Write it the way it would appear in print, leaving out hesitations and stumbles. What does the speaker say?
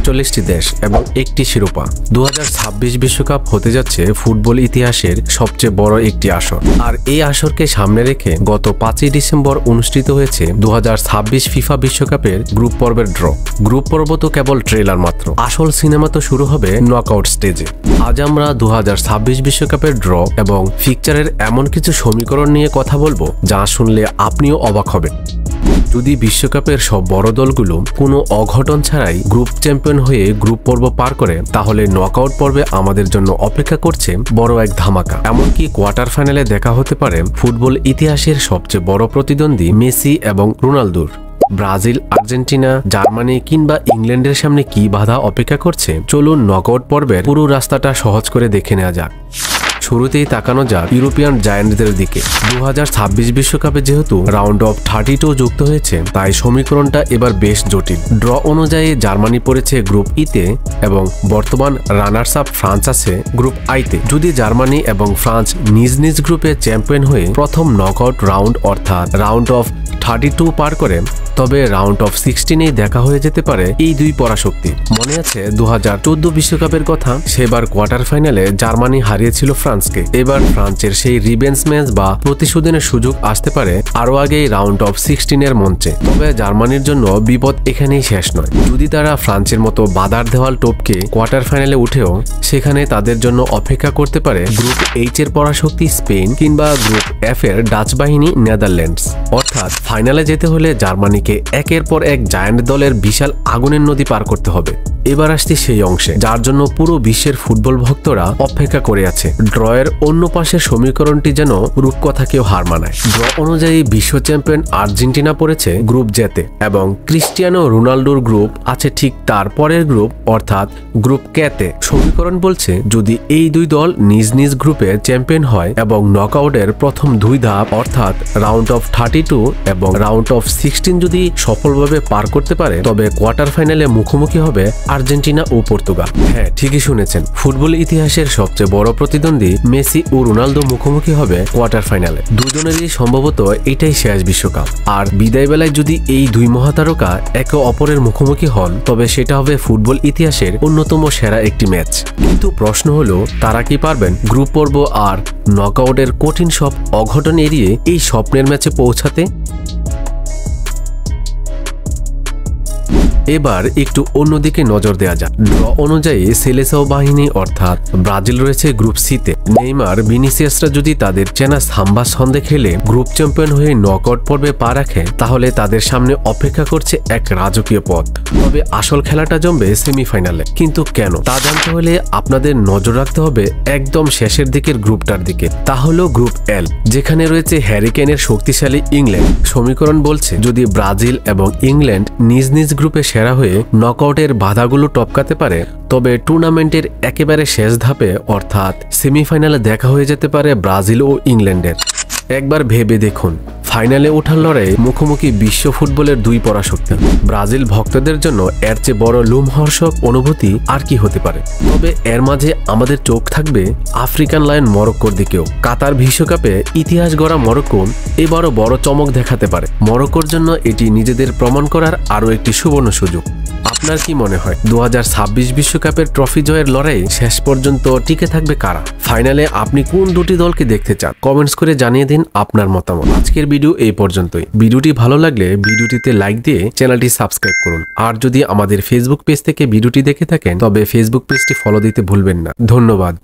39টি দেশ এবং একটি শিরোপা। 2026 বিশ্বকাপ হতে যাচ্ছে ফুটবল ইতিহাসের সবচেয়ে বড় একটি আসর। আর এই আসরকে সামনে রেখে গত 5ই ডিসেম্বর অনুষ্ঠিত হয়েছে 2026 ফিফা বিশ্বকাপের গ্রুপ পর্বের ড্র। গ্রুপ পর্ব তো কেবল ট্রেলার মাত্র, আসল সিনেমা তো শুরু হবে নকআউট স্টেজে। আজ আমরা 2026 বিশ্বকাপের ড্র এবং ফিকচারের এমন কিছু সমীকরণ নিয়ে কথা বলবো যা শুনলে আপনিও অবাক হবেন। যদি বিশ্বকাপের সব বড় দলগুলো কোনো অঘটন ছাড়াই গ্রুপ চ্যাম্পিয়ন হয়ে গ্রুপ পর্ব পার করে, তাহলে নকআউট পর্বে আমাদের জন্য অপেক্ষা করছে বড় এক ধামাকা। এমনকি কোয়ার্টার ফাইনালে দেখা হতে পারে ফুটবল ইতিহাসের সবচেয়ে বড় প্রতিদ্বন্দ্বী মেসি এবং রোনালদোর। ব্রাজিল, আর্জেন্টিনা, জার্মানি কিংবা ইংল্যান্ডের সামনে কি বাধা অপেক্ষা করছে, চলুন নকআউট পর্বের পুরো রাস্তাটা সহজ করে দেখে নেওয়া যাক। শুরুতেই তাকানো যাক ইউরোপিয়ান জায়ান্টদের দিকে। 2026 বিশ্বকাপে যেহেতু রাউন্ড অফ 32 যুক্ত হয়েছে, তাই সমীকরণটা এবার বেশ জটিল। ড্র অনুযায়ী জার্মানি পড়েছে গ্রুপ ইতে এবং বর্তমান রানার্স আপ ফ্রান্স আছে গ্রুপ আইতে। যদি জার্মানি এবং ফ্রান্স নিজ নিজ গ্রুপে চ্যাম্পিয়ন হয়ে প্রথম নকআউট রাউন্ড অর্থাৎ রাউন্ড অফ 32 পার করে, তবে রাউন্ড অফ 16 দেখা হয়ে যেতে পারে এই দুই পরাশক্তি। মনে আছে 2014 বিশ্বকাপের কথা, সেবার কোয়ার্টার ফাইনালে জার্মানি হারিয়েছিল ফ্রান্সকে। এবার ফ্রান্সের সেই রিভেঞ্জ ম্যাচ বা প্রতিশোধনের সুযোগ আসতে পারে আরো আগেই রাউন্ড অফ 16 মঞ্চে। তবে জার্মানির জন্য বিপদ এখানেই শেষ নয়। যদি তারা ফ্রান্সের মতো বাধার দেওয়াল টপকে কোয়ার্টার ফাইনালে উঠেও, সেখানে তাদের জন্য অপেক্ষা করতে পারে গ্রুপ এইচ এর পরাশক্তি স্পেন কিংবা গ্রুপ এফ এর ডাচ বাহিনী নেদারল্যান্ডস। অর্থাৎ ফাইনালে যেতে হলে জার্মানিকে একের পর এক জায়ান্ট দলের বিশাল আগুনের নদী পার করতে হবে। এবার আসছি সেই অংশে যার জন্য পুরো বিশ্বের ফুটবল ভক্তরা অপেক্ষা করে আছে। ড্রয়ের অন্য পাশের সমীকরণটি যেন রূপকথাকেও হার মানায়। ড্র অনুযায়ী বিশ্ব চ্যাম্পিয়ন আর্জেন্টিনা পড়েছে গ্রুপ জেতে এবং ক্রিস্টিয়ানো রোনালদোর গ্রুপ আছে ঠিক তার পরের গ্রুপ অর্থাৎ গ্রুপ কেতে। সমীকরণ বলছে যদি এই দুই দল নিজ নিজ গ্রুপে চ্যাম্পিয়ন হয় এবং নকআউটের প্রথম দুই ধাপ অর্থাৎ রাউন্ড অফ 32 এবং রাউন্ড অফ 16 যদি সফলভাবে পার করতে পারে, তবে কোয়ার্টার ফাইনালে মুখোমুখি হবে আর্জেন্টিনা ও পর্তুগাল। হ্যাঁ, ঠিকই শুনেছেন, ফুটবল ইতিহাসের সবচেয়ে বড় প্রতিদ্বন্দ্বী মেসি ও রোনালদো মুখোমুখি হবে কোয়ার্টার ফাইনালে। দুজনেরই সম্ভবত এটাই শেষ বিশ্বকাপ। আর বিদায় বেলায় যদি এই দুই মহাতারকা একে অপরের মুখোমুখি হন, তবে সেটা হবে ফুটবল ইতিহাসের অন্যতম সেরা একটি ম্যাচ। কিন্তু প্রশ্ন হলো, তারা কি পারবেন গ্রুপ পর্ব আর নকআউটের কঠিন সব অঘটন এড়িয়ে এই স্বপ্নের ম্যাচে পৌঁছাতে? এবার একটু অন্যদিকে নজর দেওয়া যাক। ড্র অনুযায়ী সেলেসাও বাহিনী অর্থাৎ ব্রাজিল রয়েছে গ্রুপ সিতে। নেইমার, ভিনিসিয়াসরা যদি তাদের চেনা সাম্বা ছন্দে খেলে গ্রুপ চ্যাম্পিয়ন হয়ে নকআউট পর্বে পা রাখে, তাহলে তাদের সামনে অপেক্ষা করছে এক রাজকীয় পথ। তবে আসল খেলাটা জমবে সেমিফাইনালে। কিন্তু কেন, তা জানতে হলে আপনাদের নজর রাখতে হবে একদম শেষের দিকের গ্রুপটার দিকে। তা হলো গ্রুপ এল, যেখানে রয়েছে হ্যারি কেনের শক্তিশালী ইংল্যান্ড। সমীকরণ বলছে যদি ব্রাজিল এবং ইংল্যান্ড নিজ নিজ গ্রুপে সেরা হয়ে নকআউটের বাধাগুলো টপকাতে পারে, তবে টুর্নামেন্টের একেবারে শেষ ধাপে অর্থাৎ সেমিফাইনালে দেখা হয়ে যেতে পারে ব্রাজিল ও ইংল্যান্ডের। একবার ভেবে দেখুন, ফাইনালে ওঠার লড়াইয়ে মুখোমুখি বিশ্ব ফুটবলের দুই পরাশক্তি। ব্রাজিল ভক্তদের জন্য এর চেয়ে বড় লোমহর্ষক অনুভূতি আর কি হতে পারে। তবে এর মাঝে আমাদের চোখ থাকবে আফ্রিকান লায়ন মরক্কোর দিকেও। কাতার বিশ্বকাপে ইতিহাস গড়া মরক্কো এবারও বড় চমক দেখাতে পারে। মরক্কোর জন্য এটি নিজেদের প্রমাণ করার আরও একটি সুবর্ণ সুযোগ। আপনার কি মনে হয় 2026 বিশ্বকাপের ট্রফি জয়ের লড়াই শেষ পর্যন্ত টিকে থাকবে কারা? ফাইনালে আপনি কোন দুটি দলকে দেখতে চান? কমেন্টস করে জানিয়ে দিন আপনার মতামত। আজকের ভিডিও এই পর্যন্তই। ভিডিওটি ভালো লাগলে ভিডিওটিতে লাইক দিয়ে চ্যানেলটি সাবস্ক্রাইব করুন। আর যদি আমাদের ফেসবুক পেজ থেকে ভিডিওটি দেখে থাকেন, তবে ফেসবুক পেজটি ফলো দিতে ভুলবেন না। ধন্যবাদ।